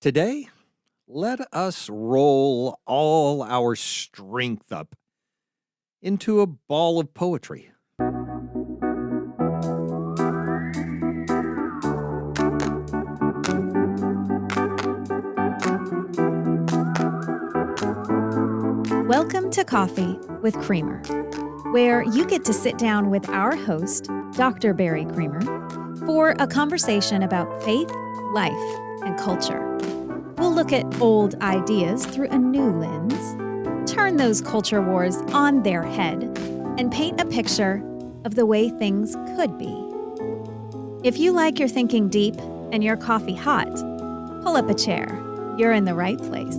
Today, let us roll all our strength up into a ball of poetry. Welcome to Coffee with Creamer, where you get to sit down with our host, Dr. Barry Creamer, for a conversation about faith, life, and culture. We'll look at old ideas through a new lens, turn those culture wars on their head, and paint a picture of the way things could be. If you like your thinking deep and your coffee hot, pull up a chair. You're in the right place.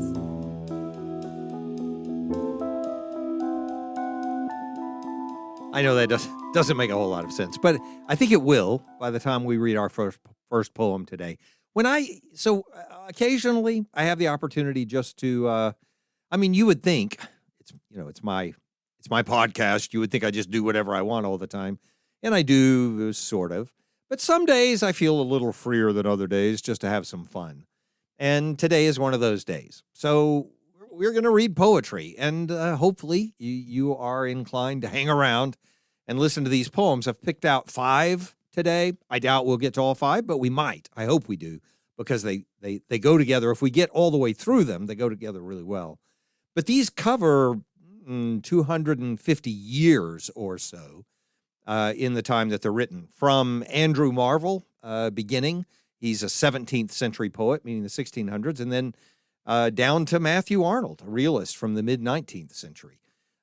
I know that doesn't make a whole lot of sense, but I think it will by the time we read our first poem today. Occasionally I have the opportunity just to, you would think it's my podcast. You would think I just do whatever I want all the time. And I do sort of, but some days I feel a little freer than other days just to have some fun. And today is one of those days. So we're going to read poetry, and hopefully you are inclined to hang around and listen to these poems. I've picked out 5 today. I doubt we'll get to all 5, but we might. I hope we do, because they go together. If we get all the way through them, they go together really well. But these cover 250 years or so in the time that they're written. From Andrew Marvell, beginning. He's a 17th century poet, meaning the 1600s, and then down to Matthew Arnold, a realist from the mid-19th century.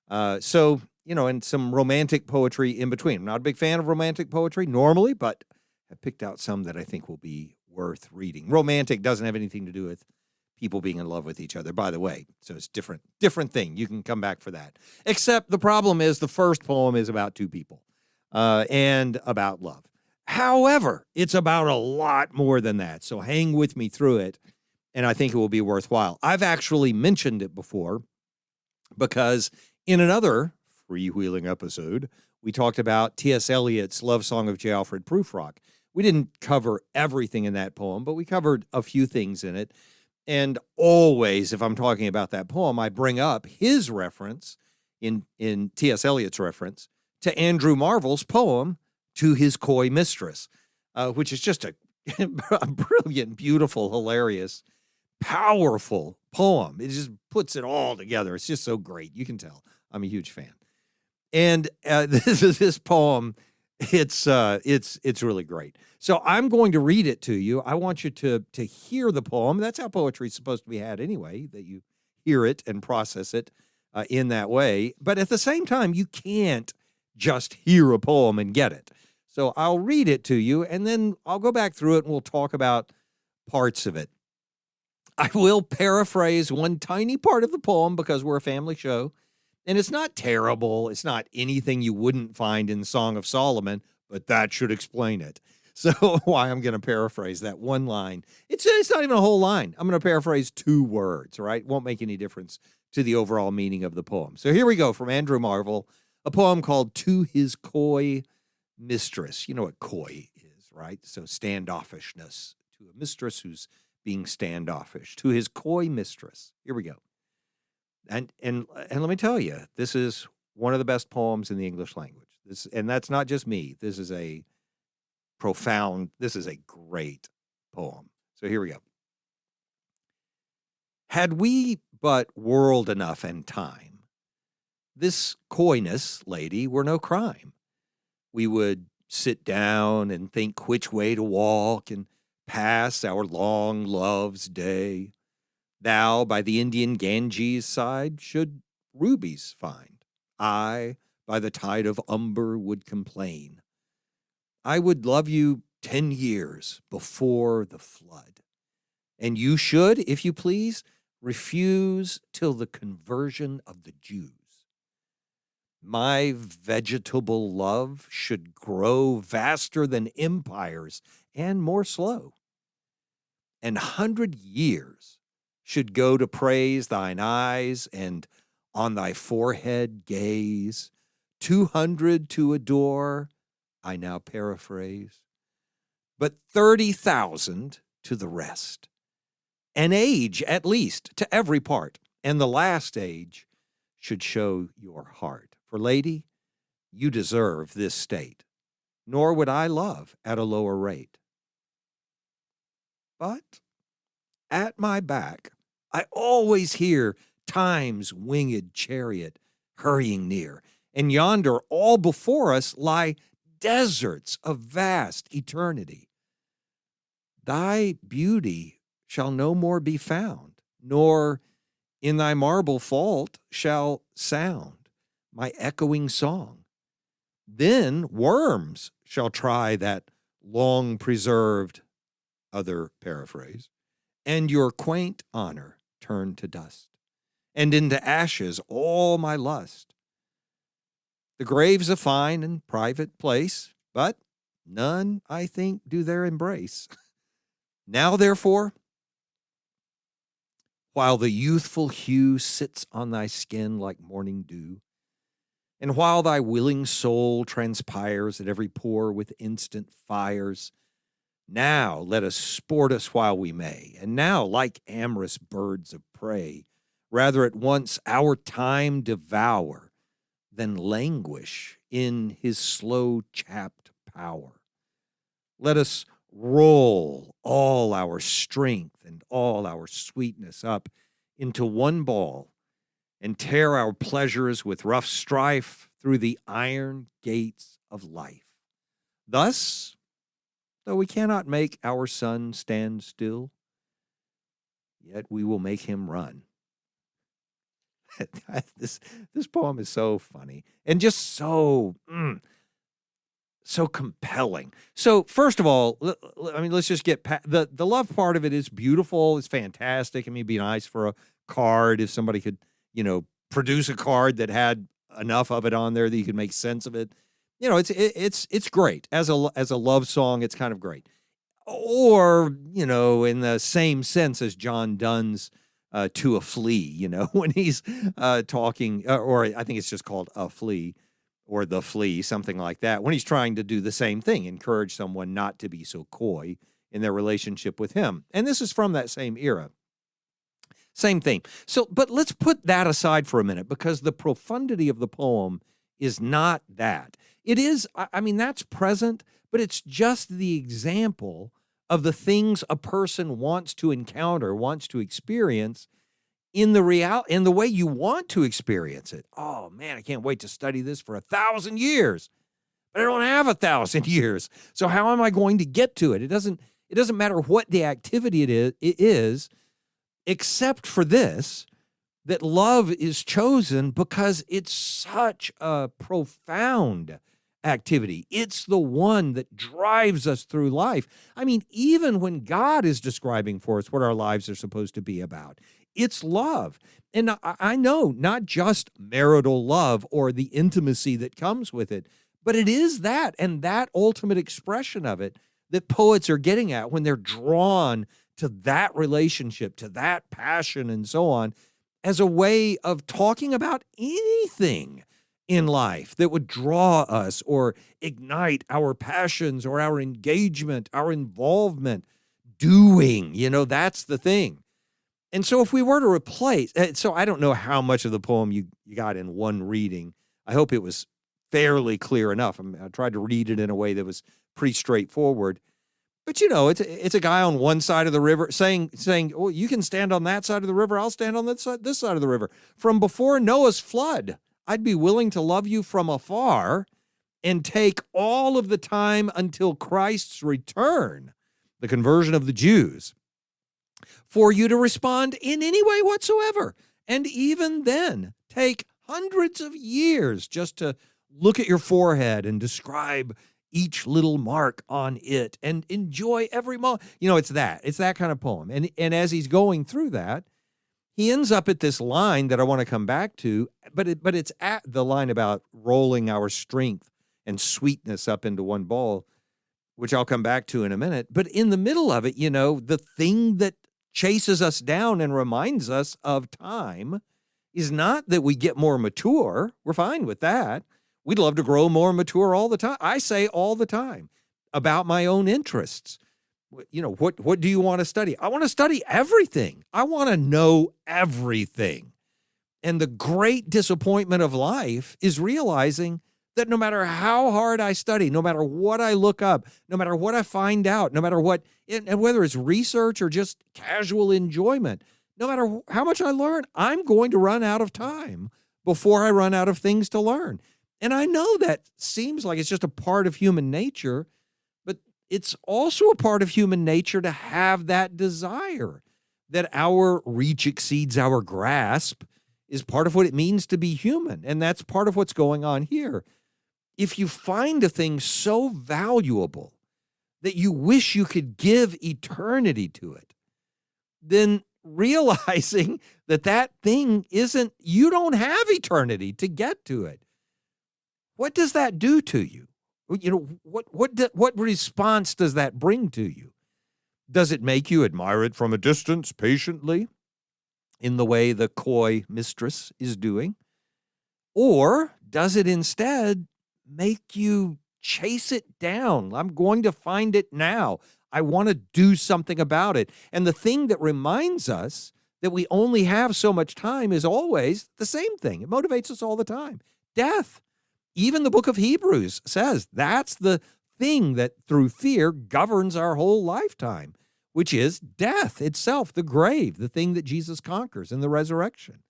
And some romantic poetry in between. I'm not a big fan of romantic poetry normally, but I picked out some that I think will be worth reading. Romantic doesn't have anything to do with people being in love with each other, by the way. So it's different thing. You can come back for that. Except the problem is the first poem is about 2 people and about love. However, it's about a lot more than that. So hang with me through it, and I think it will be worthwhile. I've actually mentioned it before because in another freewheeling episode, we talked about T.S. Eliot's Love Song of J. Alfred Prufrock. We didn't cover everything in that poem, but we covered a few things in it. And always, if I'm talking about that poem, I bring up his reference in T.S. Eliot's reference to Andrew Marvell's poem, To His Coy Mistress, which is just a brilliant, beautiful, hilarious, powerful poem. It just puts it all together. It's just so great. You can tell I'm a huge fan. And this poem, it's really great. So I'm going to read it to you. I want you to hear the poem. That's how poetry is supposed to be had anyway, that you hear it and process it in that way. But at the same time, you can't just hear a poem and get it. So I'll read it to you, and then I'll go back through it, and we'll talk about parts of it. I will paraphrase one tiny part of the poem because we're a family show, and it's not terrible. It's not anything you wouldn't find in Song of Solomon, but that should explain it. So why I'm going to paraphrase that one line. It's not even a whole line. I'm going to paraphrase 2 words, all right? Won't make any difference to the overall meaning of the poem. So here we go from Andrew Marvell, a poem called To His Coy Mistress. You know what coy is, right? So standoffishness, to a mistress who's being standoffish. To his coy mistress. Here we go. And let me tell you, this is one of the best poems in the English language. And that's not just me. This is a great poem. So here we go. Had we but world enough and time, this coyness, lady, were no crime. We would sit down and think which way to walk and pass our long love's day. Thou by the Indian Ganges side should rubies find. I by the tide of Umber would complain. I would love you 10 years before the flood. And you should, if you please, refuse till the conversion of the Jews. My vegetable love should grow vaster than empires and more slow. 100 years should go to praise thine eyes and on thy forehead gaze. 200 to adore, I now paraphrase, but 30,000 to the rest. an age at least to every part, and the last age should show your heart. For lady, you deserve this state, nor would I love at a lower rate. But at my back, I always hear time's winged chariot hurrying near, and yonder all before us lie deserts of vast eternity. Thy beauty shall no more be found, nor in thy marble vault shall sound my echoing song. Then worms shall try that long-preserved, other paraphrase, and your quaint honor turn to dust, and into ashes all my lust. The grave's a fine and private place, but none, I think, do there embrace. Now, therefore, while the youthful hue sits on thy skin like morning dew, and while thy willing soul transpires at every pore with instant fires, now let us sport us while we may, and now, like amorous birds of prey, rather at once our time devour than languish in his slow-chapped power. Let us roll all our strength and all our sweetness up into one ball and tear our pleasures with rough strife through the iron gates of life. Thus, though we cannot make our sun stand still, yet we will make him run. This poem is so funny and just so compelling. So first of all, let's just get past the love part of it is beautiful. It's fantastic. I mean, it'd be nice for a card if somebody could, produce a card that had enough of it on there that you could make sense of it. It's great as a love song. It's kind of great. Or, in the same sense as John Donne's To a Flea, when he's talking, or I think it's just called A Flea or The Flea, something like that, when he's trying to do the same thing, encourage someone not to be so coy in their relationship with him. And this is from that same era. Same thing. So, but let's put that aside for a minute, because the profundity of the poem is not that. It is, that's present, but it's just the example of the things a person wants to encounter, wants to experience in the way you want to experience it. Oh man, I can't wait to study this for 1,000 years, but I don't have 1,000 years. So how am I going to get to it? It doesn't matter what the activity it is, except for this, that love is chosen because it's such a profound activity. It's the one that drives us through life. I mean, even when God is describing for us what our lives are supposed to be about, it's love. And I know not just marital love or the intimacy that comes with it, but it is that and that ultimate expression of it that poets are getting at when they're drawn to that relationship, to that passion and so on, as a way of talking about anything in life that would draw us or ignite our passions or our engagement, our involvement, doing, that's the thing. And so if we were to replace, so I don't know how much of the poem you got in one reading. I hope it was fairly clear enough. I tried to read it in a way that was pretty straightforward. But it's a guy on one side of the river saying, "Oh, you can stand on that side of the river. I'll stand on this side of the river. From before Noah's flood, I'd be willing to love you from afar and take all of the time until Christ's return, the conversion of the Jews, for you to respond in any way whatsoever. And even then, take hundreds of years just to look at your forehead and describe each little mark on it and enjoy every moment." It's that kind of poem. And as he's going through that, he ends up at this line that I want to come back to, but it's at the line about rolling our strength and sweetness up into one ball, which I'll come back to in a minute. But in the middle of it, the thing that chases us down and reminds us of time is not that we get more mature. We're fine with that. We'd love to grow more mature all the time. I say all the time about my own interests. What do you want to study? I want to study everything. I want to know everything. And the great disappointment of life is realizing that no matter how hard I study, no matter what I look up, no matter what I find out, no matter what, and whether it's research or just casual enjoyment, no matter how much I learn, I'm going to run out of time before I run out of things to learn. And I know that seems like it's just a part of human nature, but it's also a part of human nature to have that desire that our reach exceeds our grasp is part of what it means to be human. And that's part of what's going on here. If you find a thing so valuable that you wish you could give eternity to it, then realizing that thing isn't, you don't have eternity to get to it. What does that do to you? What response does that bring to you? Does it make you admire it from a distance patiently in the way the coy mistress is doing? Or does it instead make you chase it down? I'm going to find it now. I want to do something about it. And the thing that reminds us that we only have so much time is always the same thing. It motivates us all the time. Death. Even the book of Hebrews says that's the thing that through fear governs our whole lifetime, which is death itself, the grave, the thing that Jesus conquers in the resurrection.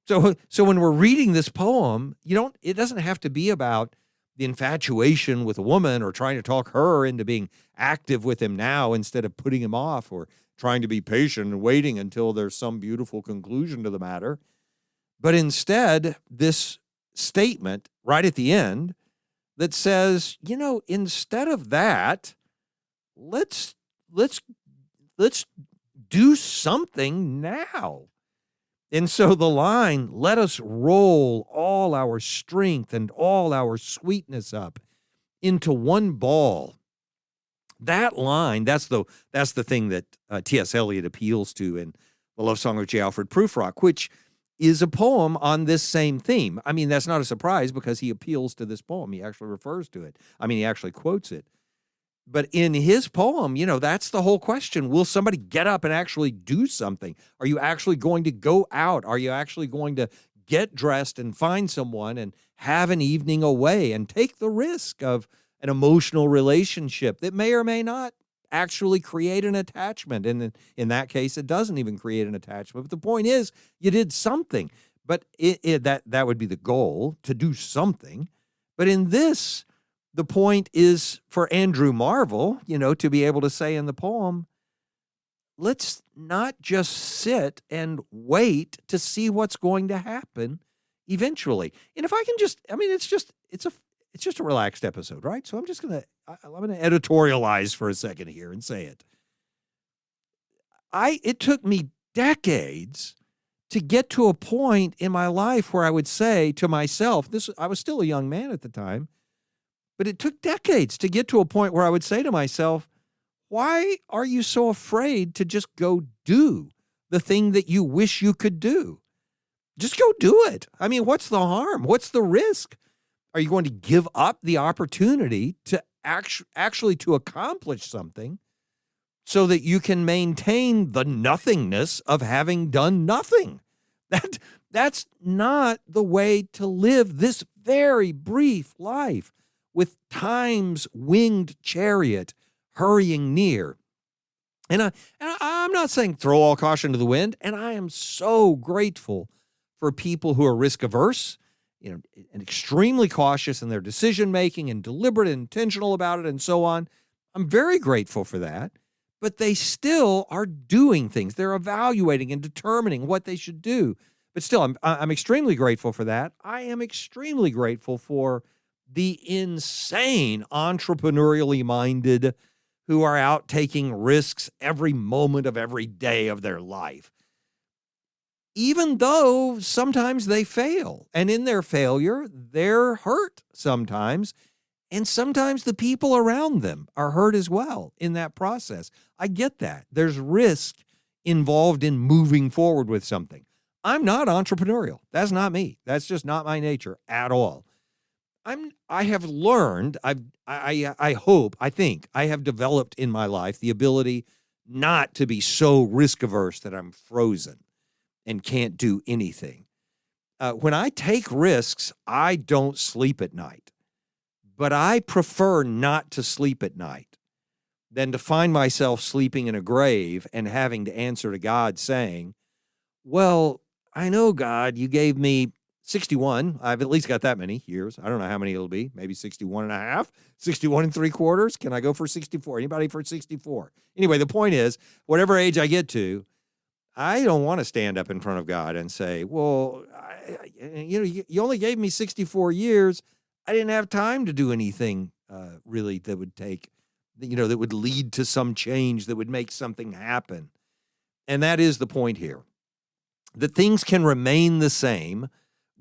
So when we're reading this poem, it doesn't have to be about the infatuation with a woman or trying to talk her into being active with him now instead of putting him off, or trying to be patient and waiting until there's some beautiful conclusion to the matter. But instead, this statement right at the end that says, instead of that, let's do something now. And so the line, let us roll all our strength and all our sweetness up into one ball. That line, that's the thing that T.S. Eliot appeals to in The Love Song of J. Alfred Prufrock, which is a poem on this same theme. I mean, that's not a surprise because he appeals to this poem. He actually refers to it. I mean, he actually quotes it. But in his poem, that's the whole question. Will somebody get up and actually do something? Are you actually going to go out? Are you actually going to get dressed and find someone and have an evening away and take the risk of an emotional relationship that may or may not actually create an attachment? And in that case, it doesn't even create an attachment. But the point is, you did something. But that would be the goal, to do something. But in this, the point is for Andrew Marvell, to be able to say in the poem, let's not just sit and wait to see what's going to happen eventually. And if I can it's just a relaxed episode, right? So I'm going to editorialize for a second here and say it. It took me decades to get to a point in my life where I would say to myself, I was still a young man at the time, but it took decades to get to a point where I would say to myself, why are you so afraid to just go do the thing that you wish you could do? Just go do it. I mean, what's the harm? What's the risk? Are you going to give up the opportunity to actually to accomplish something so that you can maintain the nothingness of having done nothing? That's not the way to live this very brief life, with time's winged chariot hurrying near. And I'm not saying throw all caution to the wind, and I am so grateful for people who are risk-averse, and extremely cautious in their decision-making and deliberate and intentional about it and so on. I'm very grateful for that, but they still are doing things. They're evaluating and determining what they should do. But still, I'm extremely grateful for that. I am extremely grateful for the insane entrepreneurially minded who are out taking risks every moment of every day of their life, even though sometimes they fail. And in their failure, they're hurt sometimes. And sometimes the people around them are hurt as well in that process. I get that. There's risk involved in moving forward with something. I'm not entrepreneurial. That's not me. That's just not my nature at all. I have learned, I hope, I think I have developed in my life the ability not to be so risk averse that I'm frozen and can't do anything. When I take risks, I don't sleep at night, but I prefer not to sleep at night than to find myself sleeping in a grave and having to answer to God saying, well, I know, God, you gave me 61. I've at least got that many years. I don't know how many it'll be. Maybe 61 and a half, 61 and 3/4. Can I go for 64? Anybody for 64? Anyway, the point is, whatever age I get to, I don't want to stand up in front of God and say, well, you only gave me 64 years. I didn't have time to do anything really that would take, that would lead to some change, that would make something happen. And that is the point here, that things can remain the same,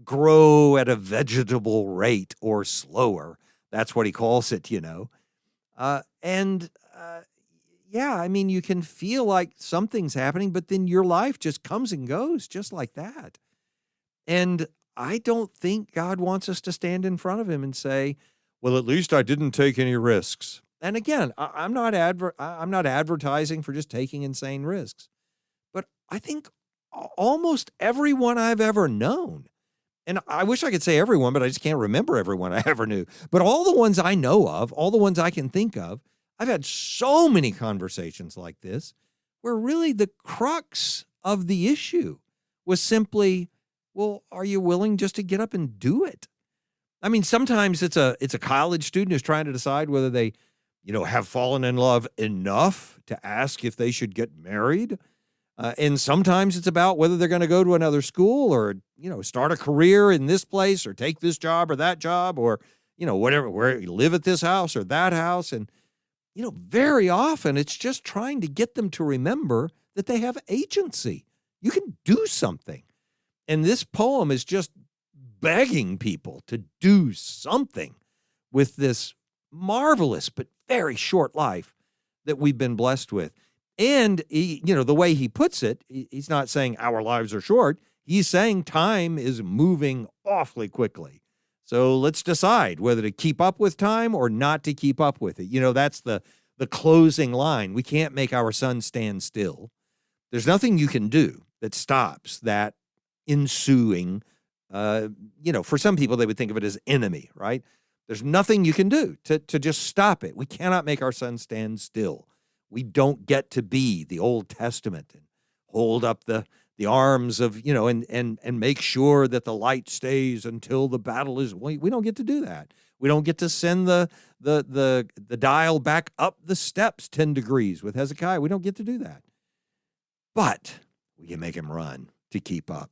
grow at a vegetable rate or slower. That's what he calls it, yeah, I mean, you can feel like something's happening, but then your life just comes and goes just like that. And I don't think God wants us to stand in front of him and say, well, at least I didn't take any risks. And again, I'm not advertising for just taking insane risks. But I think almost everyone I've ever known, and I wish I could say everyone, but I just can't remember everyone I ever knew. But all the ones I know of, all the ones I can think of, I've had so many conversations like this where really the crux of the issue was simply, well, are you willing just to get up and do it? I mean, sometimes it's a college student who's trying to decide whether they, have fallen in love enough to ask if they should get married. And sometimes it's about whether they're going to go to another school or, start a career in this place or take this job or that job or, whatever, where you live at this house or that house. And, very often it's just trying to get them to remember that they have agency. You can do something. And this poem is just begging people to do something with this marvelous but very short life that we've been blessed with. And, the way he puts it, he's not saying our lives are short. He's saying time is moving awfully quickly. So let's decide whether to keep up with time or not to keep up with it. That's the closing line. We can't make our sun stand still. There's nothing you can do that stops that ensuing, for some people, they would think of it as enemy, right? There's nothing you can do to just stop it. We cannot make our sun stand still. We don't get to be the Old Testament and hold up the arms of, and make sure that the light stays until the battle is won. We don't get to do that. We don't get to send the dial back up the steps 10 degrees with Hezekiah. We don't get to do that. But we can make him run to keep up.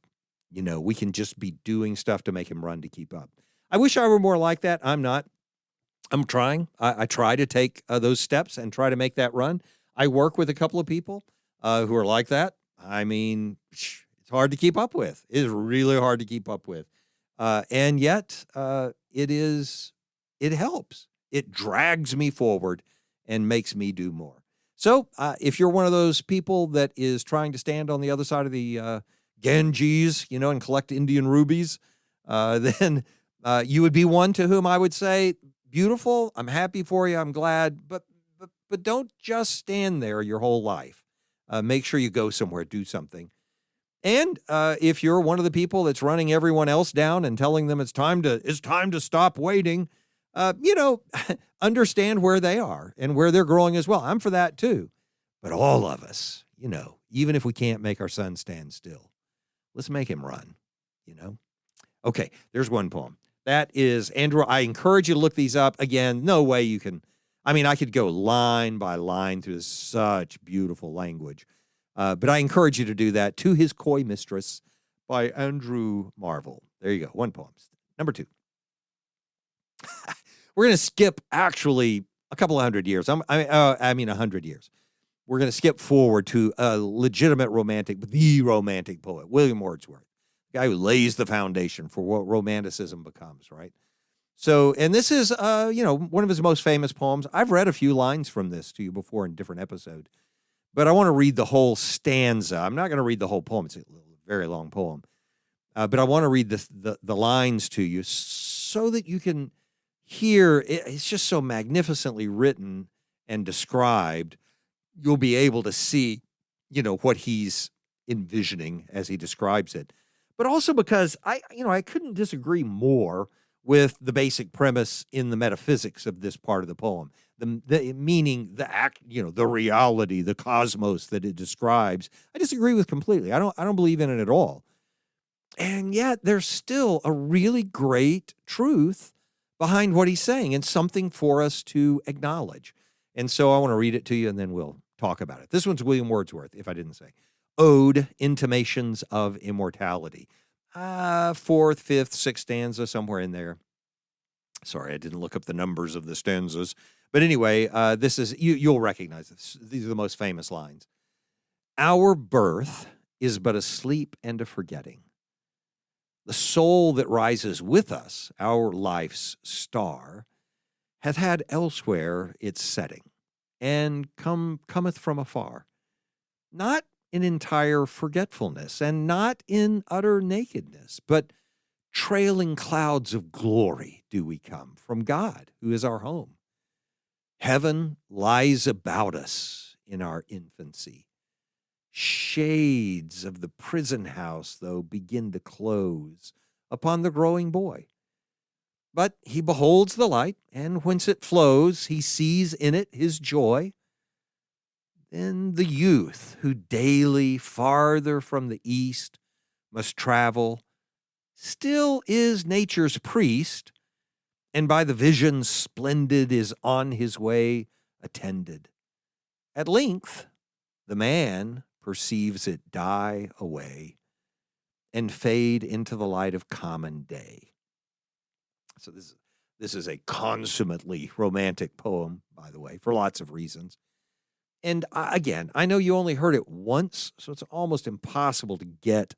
We can just be doing stuff to make him run to keep up. I wish I were more like that. I'm not. I'm trying. I try to take those steps and try to make that run. I work with a couple of people who are like that. I mean, it's hard to keep up with. It is really hard to keep up with. And yet it helps. It drags me forward and makes me do more. So if you're one of those people that is trying to stand on the other side of the Ganges, and collect Indian rubies, then you would be one to whom I would say, beautiful. I'm happy for you. I'm glad. But don't just stand there your whole life. Make sure you go somewhere, do something. And if you're one of the people that's running everyone else down and telling them it's time to stop waiting, understand where they are and where they're growing as well. I'm for that too. But all of us, even if we can't make our sun stand still, let's make him run, Okay, there's one poem. That is, Andrew, I encourage you to look these up. Again, no way you can. I mean, I could go line by line through such beautiful language. But I encourage you to do that. To His Coy Mistress by Andrew Marvell. There you go. One poem. Number 2. We're going to skip actually a couple of hundred years. I mean 100 years. We're going to skip forward to a legitimate the romantic poet, William Wordsworth, the guy who lays the foundation for what romanticism becomes, right? So, and this is, one of his most famous poems. I've read a few lines from this to you before in a different episode, but I want to read the whole stanza. I'm not going to read the whole poem. It's a very long poem, but I want to read the lines to you so that you can hear. It's just so magnificently written and described. You'll be able to see, what he's envisioning as he describes it. But also because I couldn't disagree more with the basic premise in the metaphysics of this part of the poem. The meaning, the act, the reality, the cosmos that it describes, I disagree with completely. I don't believe in it at all. And yet there's still a really great truth behind what he's saying and something for us to acknowledge. And so I want to read it to you and then we'll talk about it. This one's William Wordsworth, if I didn't say. Ode, Intimations of Immortality. Fourth, fifth, sixth stanza, somewhere in there. Sorry, I didn't look up the numbers of the stanzas. But anyway, this is, you'll recognize this. These are the most famous lines. Our birth is but a sleep and a forgetting. The soul that rises with us, our life's star, hath had elsewhere its setting, and cometh from afar. Not in entire forgetfulness, and not in utter nakedness, but trailing clouds of glory do we come from God, who is our home. Heaven lies about us in our infancy. Shades of the prison house, though, begin to close upon the growing boy. But he beholds the light, and whence it flows, he sees in it his joy. Then the youth, who daily farther from the east must travel, still is nature's priest, and by the vision splendid is on his way attended. At length, the man perceives it die away and fade into the light of common day. So this is a consummately romantic poem, by the way, for lots of reasons. And again, I know you only heard it once, so it's almost impossible to get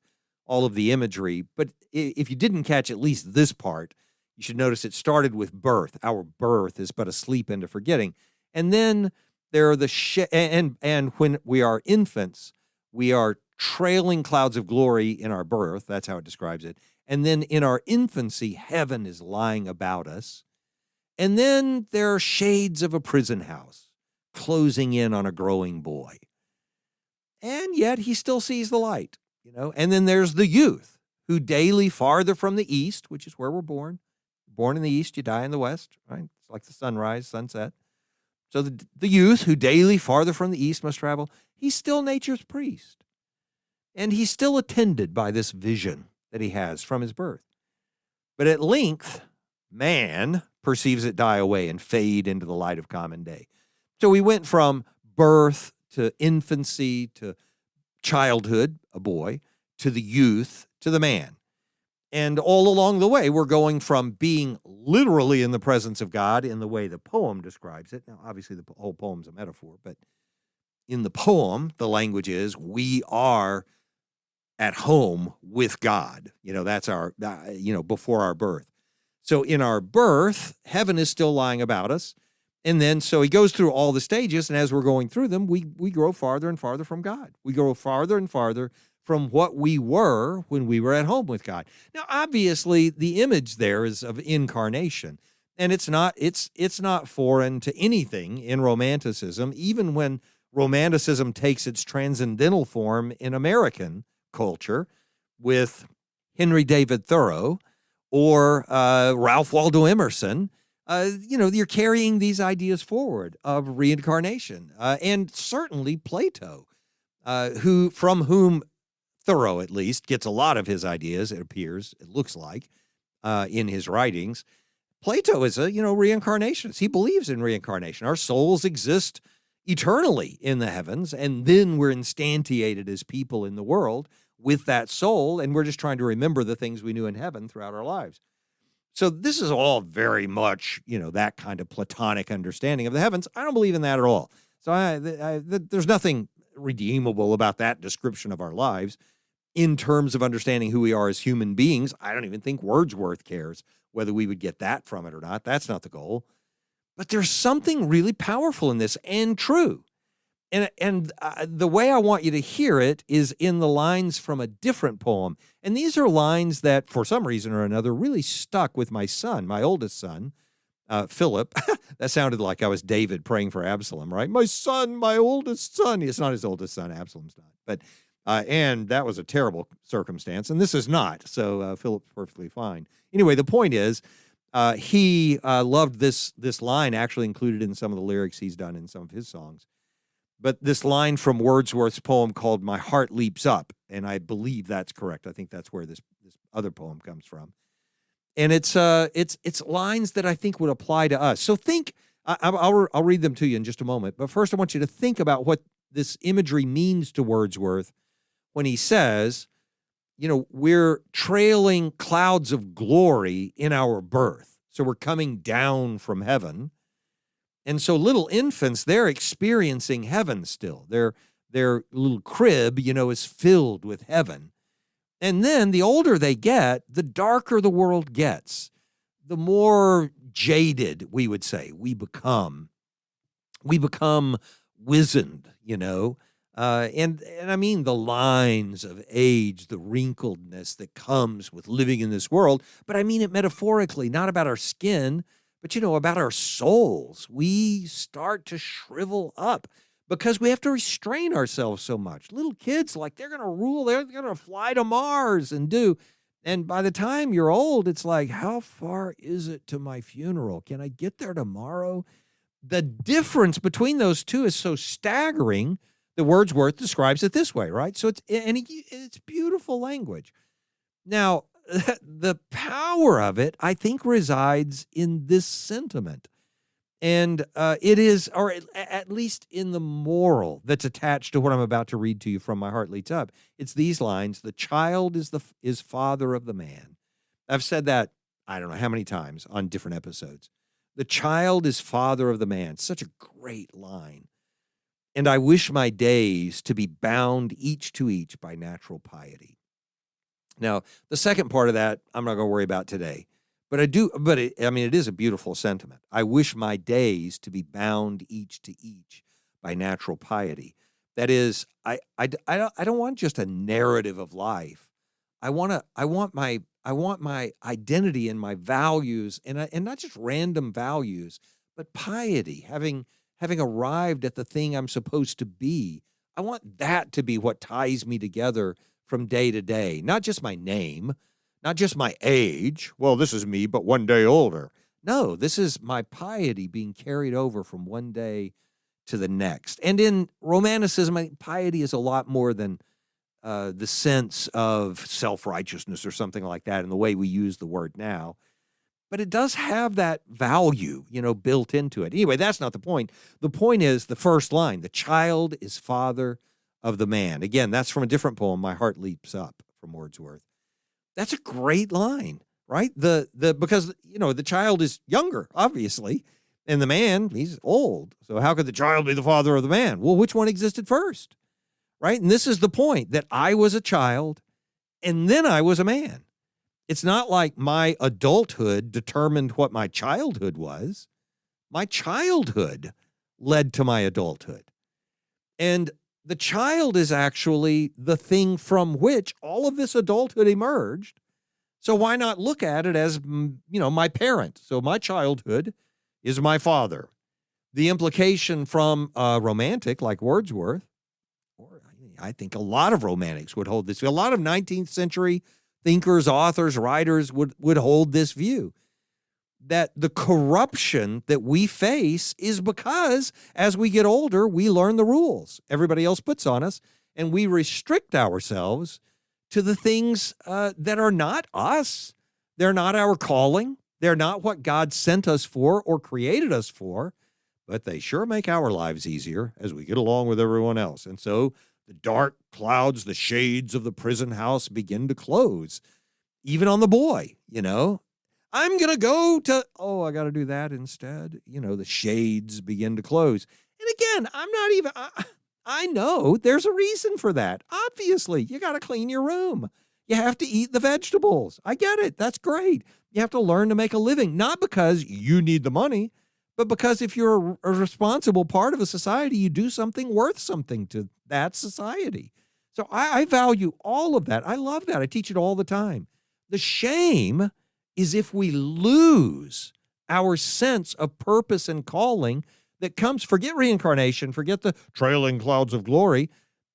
all of the imagery. But if you didn't catch at least this part, you should notice it started with birth. Our birth is but a sleep and a forgetting. And then there are and when we are infants, we are trailing clouds of glory in our birth. That's how it describes it. And then in our infancy, heaven is lying about us. And then there are shades of a prison house closing in on a growing boy. And yet he still sees the light, And then there's the youth who daily farther from the east, which is where we're born. Born in the east, you die in the west, right? It's like the sunrise, sunset. So the youth who daily farther from the east must travel, he's still nature's priest. And he's still attended by this vision that he has from his birth. But at length, man perceives it die away and fade into the light of common day. So we went from birth to infancy to childhood, a boy, to the youth, to the man. And all along the way, we're going from being literally in the presence of God in the way the poem describes it. Now, obviously, the whole poem's a metaphor, but in the poem, the language is we are at home with God. That's our, before our birth. So in our birth, heaven is still lying about us. And then, so he goes through all the stages, and as we're going through them, we grow farther and farther from God. We grow farther and farther from what we were when we were at home with God. Now, obviously, the image there is of incarnation, and it's not foreign to anything in Romanticism, even when Romanticism takes its transcendental form in American culture with Henry David Thoreau or Ralph Waldo Emerson. You're carrying these ideas forward of reincarnation, and certainly Plato, from whom Thoreau, at least, gets a lot of his ideas, it appears, it looks like, in his writings. Plato is a, reincarnationist. He believes in reincarnation. Our souls exist eternally in the heavens, and then we're instantiated as people in the world with that soul, and we're just trying to remember the things we knew in heaven throughout our lives. So this is all very much, that kind of Platonic understanding of the heavens. I don't believe in that at all. So there's nothing redeemable about that description of our lives. In terms of understanding who we are as human beings, I don't even think Wordsworth cares whether we would get that from it or not. That's not the goal. But there's something really powerful in this and true. And the way I want you to hear it is in the lines from a different poem. And these are lines that, for some reason or another, really stuck with my son, my oldest son, Philip. That sounded like I was David praying for Absalom, right? My son, my oldest son. It's not his oldest son. Absalom's not. But and that was a terrible circumstance. And this is not. So Philip's perfectly fine. Anyway, the point is, he loved this line, actually included in some of the lyrics he's done in some of his songs. But this line from Wordsworth's poem called "My Heart Leaps Up," and I believe that's correct. I think that's where this other poem comes from. And it's lines that I think would apply to us. So think, I'll read them to you in just a moment. But first, I want you to think about what this imagery means to Wordsworth when he says, we're trailing clouds of glory in our birth. So we're coming down from heaven. And so little infants, they're experiencing heaven still. Their little crib, is filled with heaven. And then the older they get, the darker the world gets. The more jaded, we would say, we become. We become wizened, and I mean the lines of age, the wrinkledness that comes with living in this world. But I mean it metaphorically, not about our skin, but, about our souls. We start to shrivel up because we have to restrain ourselves so much. Little kids, they're going to rule. They're going to fly to Mars and do. And by the time you're old, it's like, how far is it to my funeral? Can I get there tomorrow? The difference between those two is so staggering that Wordsworth describes it this way, right? So it's beautiful language. Now, the power of it, I think, resides in this sentiment. And it is, or at least in the moral that's attached to what I'm about to read to you from My Heart Leaps Up. It's these lines: the child is father of the man. I've said that, I don't know how many times on different episodes. The child is father of the man. Such a great line. And I wish my days to be bound each to each by natural piety. Now, the second part of that, I'm not going to worry about today. But it is a beautiful sentiment. I wish my days to be bound each to each by natural piety. That is, I don't want just a narrative of life. I want my identity and my values, and not just random values, but piety, having arrived at the thing I'm supposed to be. I want that to be what ties me together from day to day, not just my name, not just my age. Well, this is me, but one day older. No, this is my piety being carried over from one day to the next. And in Romanticism, I think piety is a lot more than the sense of self-righteousness or something like that in the way we use the word now. But it does have that value, built into it. Anyway, that's not the point. The point is the first line: the child is father of the man. Again, that's from a different poem, My Heart Leaps Up, from Wordsworth. That's a great line, right? Because the child is younger, obviously, and the man, he's old. So how could the child be the father of the man? Well, which one existed first, right? And this is the point, that I was a child and then I was a man. It's not like my adulthood determined what my childhood was. My childhood led to my adulthood. And the child is actually the thing from which all of this adulthood emerged. So why not look at it as, my parent? So my childhood is my father. The implication from a romantic like Wordsworth, or I think a lot of romantics would hold this view. A lot of 19th century thinkers, authors, writers would hold this view, that the corruption that we face is because as we get older, we learn the rules everybody else puts on us, and we restrict ourselves to the things that are not us. They're not our calling. They're not what God sent us for or created us for, but they sure make our lives easier as we get along with everyone else. And so the dark clouds, the shades of the prison house begin to close, even on the boy, I'm going to go to, I got to do that instead. The shades begin to close. And again, I know there's a reason for that. Obviously, you got to clean your room. You have to eat the vegetables. I get it. That's great. You have to learn to make a living, not because you need the money, but because if you're a responsible part of a society, you do something worth something to that society. So I value all of that. I love that. I teach it all the time. The shame is if we lose our sense of purpose and calling that comes, forget reincarnation, forget the trailing clouds of glory.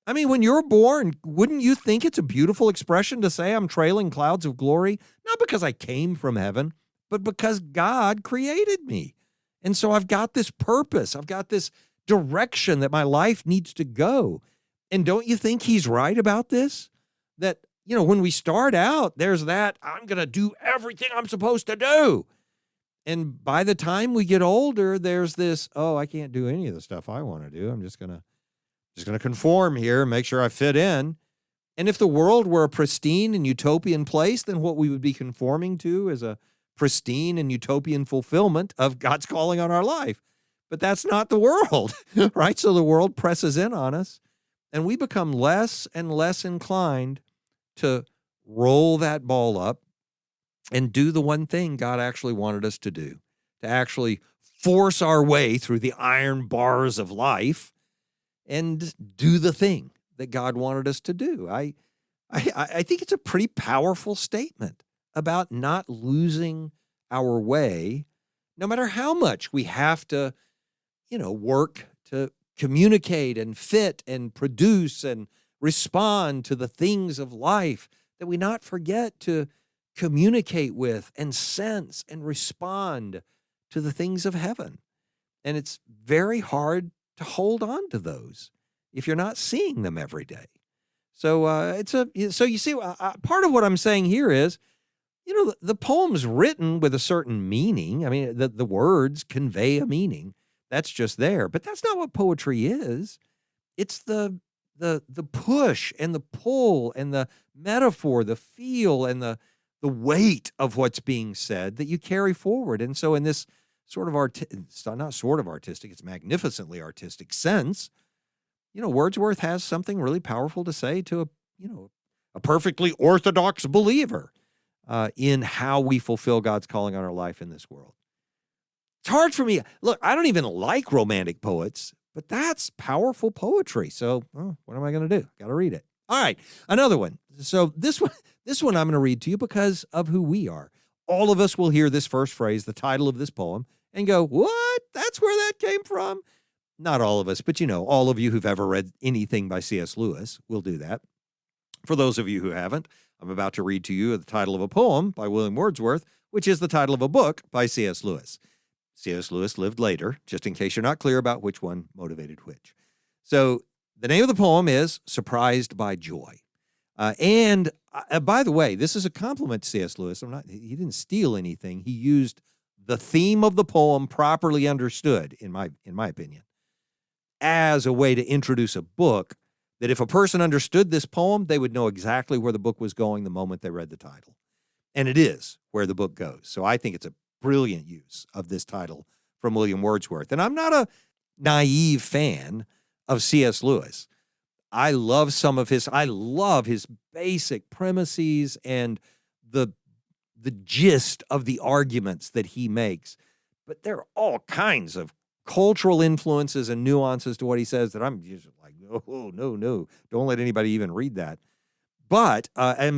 I mean, when you're born, wouldn't you think it's a beautiful expression to say I'm trailing clouds of glory? Not because I came from heaven, but because God created me. And so I've got this purpose. I've got this direction that my life needs to go. And don't you think he's right about this? That, when we start out, there's that, I'm going to do everything I'm supposed to do. And by the time we get older, there's this, I can't do any of the stuff I want to do. I'm just going to conform here and make sure I fit in. And if the world were a pristine and utopian place, then what we would be conforming to is a pristine and utopian fulfillment of God's calling on our life. But that's not the world, right? So the world presses in on us, and we become less and less inclined to roll that ball up and do the one thing God actually wanted us to do, to actually force our way through the iron bars of life and do the thing that God wanted us to do. I think it's a pretty powerful statement about not losing our way, no matter how much we have to, work to communicate and fit and produce and respond to the things of life, that we not forget to communicate with and sense and respond to the things of heaven. And it's very hard to hold on to those if you're not seeing them every day. So so you see, part of what I'm saying here is, the poem's written with a certain meaning. I mean, the words convey a meaning. That's just there. But that's not what poetry is. It's the push and the pull and the metaphor, the feel and the weight of what's being said that you carry forward. And so in this sort of it's not sort of artistic, it's magnificently artistic sense, Wordsworth has something really powerful to say to a perfectly orthodox believer in how we fulfill God's calling on our life in this world. It's hard for me. Look, I don't even like romantic poets, but that's powerful poetry. So what am I going to do? Got to read it. All right, another one. So this one I'm going to read to you because of who we are. All of us will hear this first phrase, the title of this poem, and go, what? That's where that came from? Not all of us, but all of you who've ever read anything by C.S. Lewis will do that. For those of you who haven't, I'm about to read to you the title of a poem by William Wordsworth, which is the title of a book by C.S. Lewis. C.S. Lewis lived later, just in case you're not clear about which one motivated which. So the name of the poem is Surprised by Joy. And by the way, this is a compliment to C.S. Lewis. He didn't steal anything. He used the theme of the poem properly understood, in my opinion, as a way to introduce a book that if a person understood this poem, they would know exactly where the book was going the moment they read the title. And it is where the book goes. So I think it's a brilliant use of this title from William Wordsworth. And I'm not a naive fan of C.S. Lewis. I love his basic premises and the gist of the arguments that he makes. But there are all kinds of cultural influences and nuances to what he says that I'm just like, no, don't let anybody even read that. But I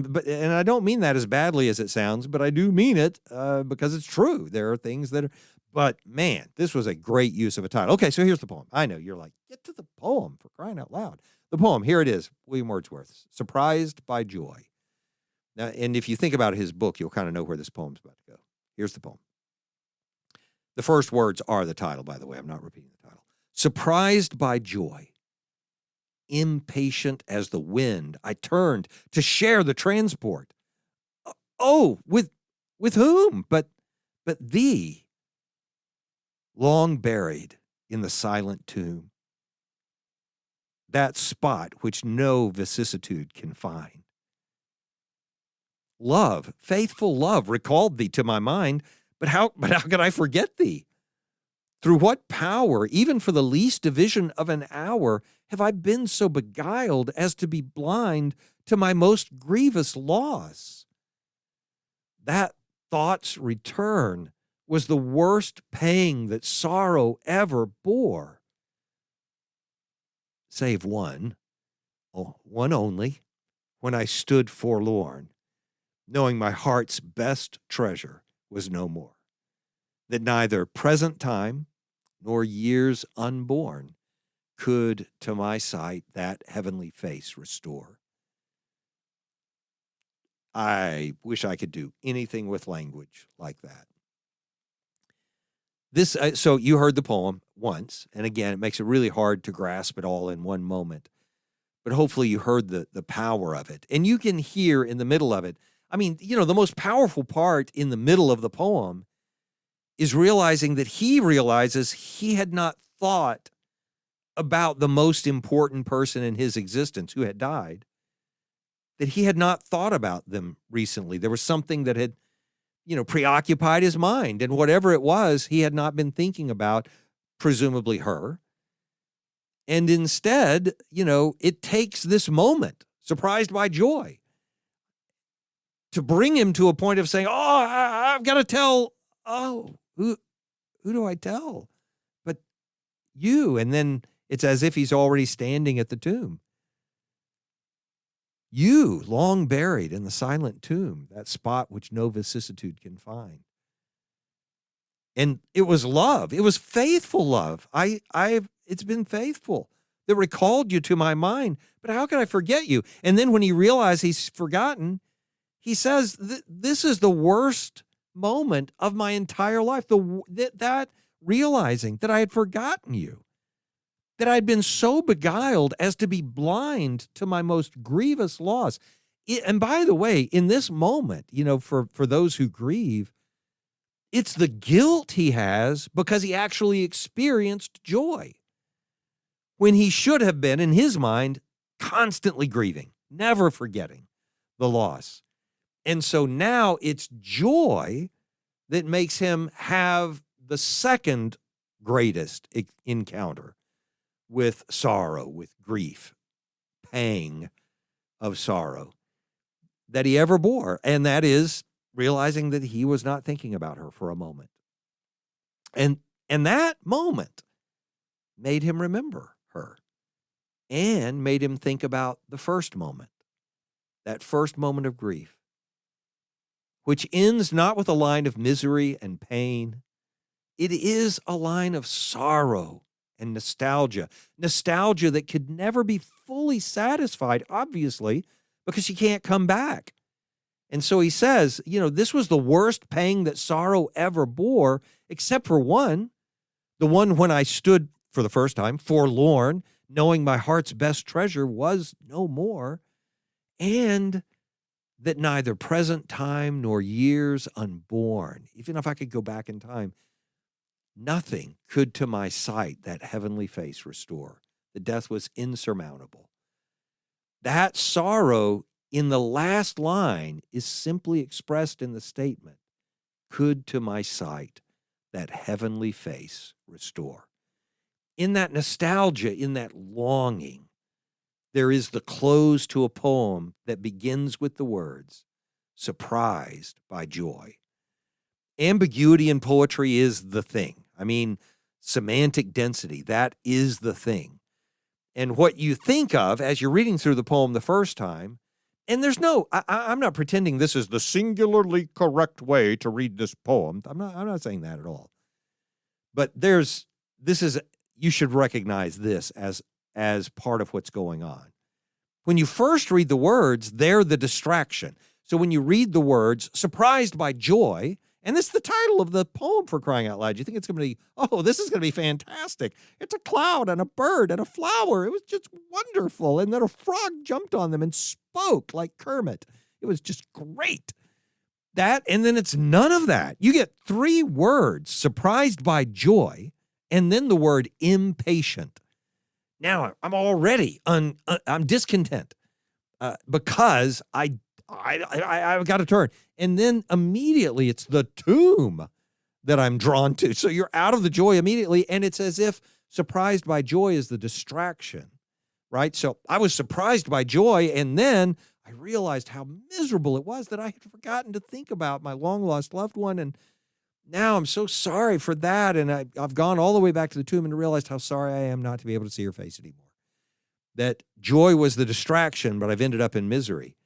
don't mean that as badly as it sounds, but I do mean it because it's true. There are things that are, but man, this was a great use of a title. Okay, so here's the poem. I know you're like, get to the poem, for crying out loud. The poem, here it is, William Wordsworth, Surprised by Joy. Now, and if you think about his book, you'll kind of know where this poem's about to go. Here's the poem. The first words are the title, by the way. I'm not repeating the title. Surprised by joy. Impatient as the wind, I turned to share the transport. Oh, with whom? But thee, long buried in the silent tomb, that spot which no vicissitude can find. Love, faithful love, recalled thee to my mind, but how could I forget thee? Through what power, even for the least division of an hour, have I been so beguiled as to be blind to my most grievous loss? That thought's return was the worst pang that sorrow ever bore, save one, one only, when I stood forlorn, knowing my heart's best treasure was no more, that neither present time nor years unborn could to my sight that heavenly face restore. I wish I could do anything with language like that. So you heard the poem once, and again, it makes it really hard to grasp it all in one moment. But hopefully you heard the power of it. And you can hear in the middle of it, I mean, the most powerful part in the middle of the poem is realizing that he realizes he had not thought about the most important person in his existence who had died, that he had not thought about them recently. There was something that had, preoccupied his mind, and whatever it was, he had not been thinking about, presumably her. And instead, it takes this moment, surprised by joy, to bring him to a point of saying, I've got to tell, who do I tell? But you. And then it's as if he's already standing at the tomb. You, long buried in the silent tomb, that spot which no vicissitude can find. And it was love. It was faithful love. It's been faithful that recalled you to my mind. But how could I forget you? And then when he realized he's forgotten, he says, this is the worst moment of my entire life. That realizing that I had forgotten you, that I'd been so beguiled as to be blind to my most grievous loss. And by the way, in this moment, for those who grieve, it's the guilt he has because he actually experienced joy when he should have been, in his mind, constantly grieving, never forgetting the loss. And so now it's joy that makes him have the second greatest encounter with sorrow, with grief, pang of sorrow that he ever bore. And that is realizing that he was not thinking about her for a moment. And that moment made him remember her and made him think about the first moment, that first moment of grief, which ends not with a line of misery and pain. It is a line of sorrow and nostalgia that could never be fully satisfied, obviously, because she can't come back. And so he says, this was the worst pang that sorrow ever bore, except for one, the one when I stood for the first time, forlorn, knowing my heart's best treasure was no more, and that neither present time nor years unborn, even if I could go back in time, nothing could to my sight that heavenly face restore. The death was insurmountable. That sorrow in the last line is simply expressed in the statement, could to my sight that heavenly face restore. In that nostalgia, in that longing, there is the close to a poem that begins with the words, surprised by joy. Ambiguity in poetry is the thing. I mean, semantic density, that is the thing. And what you think of as you're reading through the poem the first time, and I'm not pretending this is the singularly correct way to read this poem. I'm not saying that at all. But you should recognize this as part of what's going on. When you first read the words, they're the distraction. So when you read the words, surprised by joy, and this is the title of the poem, for crying out loud, you think it's going to be, this is going to be fantastic. It's a cloud and a bird and a flower. It was just wonderful. And then a frog jumped on them and spoke like Kermit. It was just great. And then it's none of that. You get 3 words, surprised by joy, and then the word impatient. Now I'm already I'm discontent because I've got to turn. And then immediately it's the tomb that I'm drawn to. So you're out of the joy immediately, and it's as if surprised by joy is the distraction, right? So I was surprised by joy, and then I realized how miserable it was that I had forgotten to think about my long-lost loved one, and now I'm so sorry for that. And I've gone all the way back to the tomb and realized how sorry I am not to be able to see her face anymore. That joy was the distraction, but I've ended up in misery.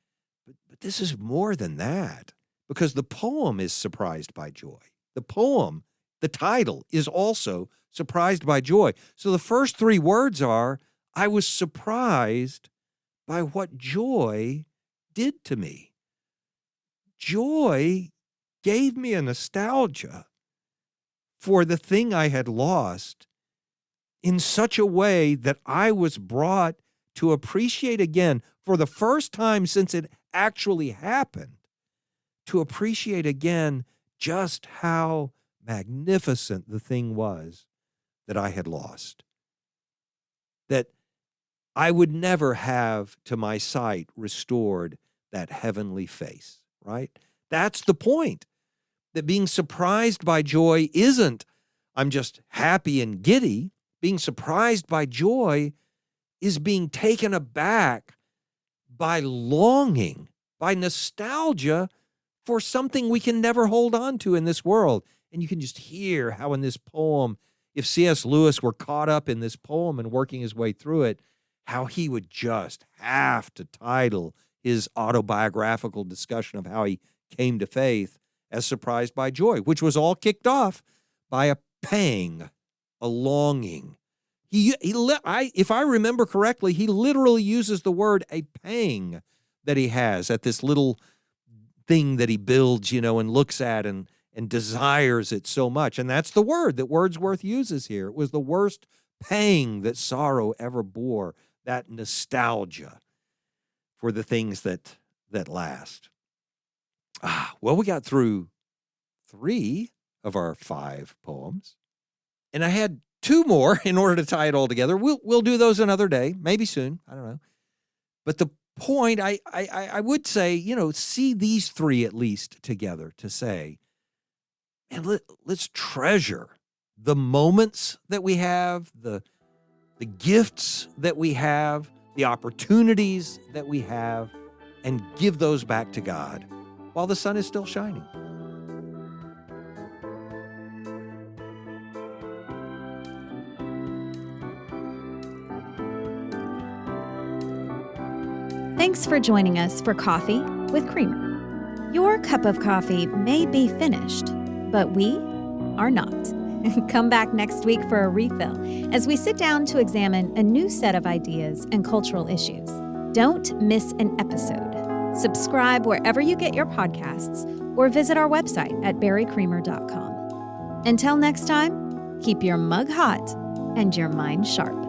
But this is more than that, because the poem is surprised by joy. The poem, the title, is also surprised by joy. So the first three words are, I was surprised by what joy did to me. Joy gave me a nostalgia for the thing I had lost in such a way that I was brought to appreciate again, for the first time since it actually happened, to appreciate again just how magnificent the thing was that I had lost. That I would never have to my sight restored that heavenly face, right? That's the point. That being surprised by joy isn't, I'm just happy and giddy. Being surprised by joy is being taken aback by longing, by nostalgia for something we can never hold on to in this world. And you can just hear how in this poem, if C.S. Lewis were caught up in this poem and working his way through it, how he would just have to title his autobiographical discussion of how he came to faith as Surprised by Joy, which was all kicked off by a pang, a longing. If I remember correctly, he literally uses the word a pang that he has at this little thing that he builds, and looks at and desires it so much. And that's the word that Wordsworth uses here. It was the worst pang that sorrow ever bore, that nostalgia for the things that last. Well, we got through 3 of our 5 poems, and I had 2 more in order to tie it all together. We'll do those another day, maybe soon. I don't know. But the point I would say, see these 3 at least together to say, and let's treasure the moments that we have, the gifts that we have, the opportunities that we have, and give those back to God while the sun is still shining. Thanks for joining us for Coffee with Creamer. Your cup of coffee may be finished, but we are not. Come back next week for a refill as we sit down to examine a new set of ideas and cultural issues. Don't miss an episode. Subscribe wherever you get your podcasts or visit our website at barrycreamer.com. Until next time, keep your mug hot and your mind sharp.